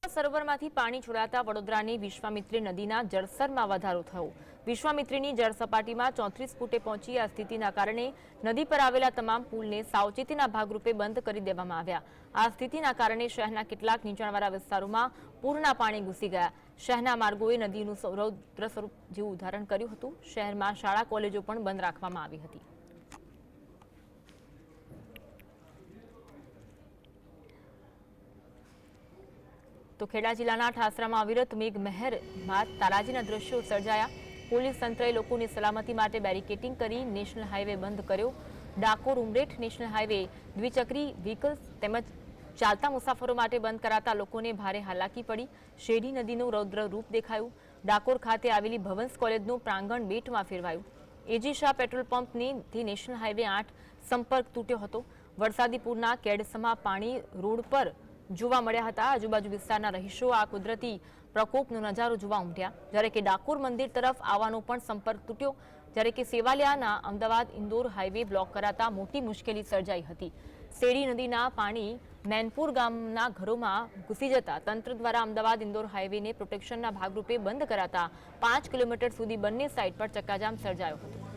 સરોવરમાંથી પાણી છોડાતા વડોદરાની વિશ્વામિત્રી નદીના જળસ્તરમાં વધારો થયો। વિશ્વામિત્રીની જળ સપાટીમાં 34 ફૂટે પહોંચી આ સ્થિતિના કારણે નદી પર આવેલા તમામ પુલને સાવચેતીના ભાગરૂપે બંધ કરી દેવામાં આવ્યા। આ સ્થિતિના કારણે શહેરના કેટલાક નીચાણવાળા વિસ્તારોમાં પૂરના પાણી ઘૂસી ગયા। શહેરના માર્ગોએ નદીનું રૌદ્ર સ્વરૂપ જેવું ધારણ કર્યું હતું। શહેરમાં શાળા કોલેજો પણ બંધ રાખવામાં આવી હતી। તો ખેડા જિલ્લાના ઠાસરામાં અવિરત મેઘમહેર બાદ તારાજીના દ્રશ્યો સર્જાયા। પોલીસ તંત્રએ લોકોની સલામતી માટે બેરિકેડિંગ કરી નેશનલ હાઈવે બંધ કર્યો। ડાકોર ઉમરેઠ નેશનલ હાઈવે દ્વિચક્રી વ્હીકલ્સ તેમજ ચાલતા મુસાફરો માટે બંધ કરાતા લોકોને ભારે હાલાકી પડી। શેરડી નદીનું રૌદ્ર રૂપ દેખાયું। ડાકોર ખાતે આવેલી ભવન્સ કોલેજનું પ્રાંગણ બેટમાં ફેરવાયું। એજી શાહ પેટ્રોલ પંપથી નેશનલ હાઈવે 8 સંપર્ક તૂટ્યો હતો। વરસાદી પૂરના કેડસમાં પાણી રોડ પર જોવા મળ્યા હતા। આજુબાજુ વિસ્તારના રહીશો આ કુદરતી પ્રકોપનો નજારો જોવા ઉમટ્યા। જ્યારે કે ડાકોર મંદિર તરફ આવવાનો પણ સંપર્ક તૂટ્યો। જ્યારે કે સેવાલિયાના અમદાવાદ ઇન્દોર હાઈવે બ્લોક કરાતા મોટી મુશ્કેલી સર્જાઈ હતી। શેરડી નદીના પાણી મેનપુર ગામના ઘરોમાં ઘૂસી જતા તંત્ર દ્વારા અમદાવાદ ઇન્દોર હાઈવેને પ્રોટેક્શનના ભાગરૂપે બંધ કરાતા 5 કિલોમીટર સુધી બંને સાઈડ પર ચક્કાજામ સર્જાયો હતો।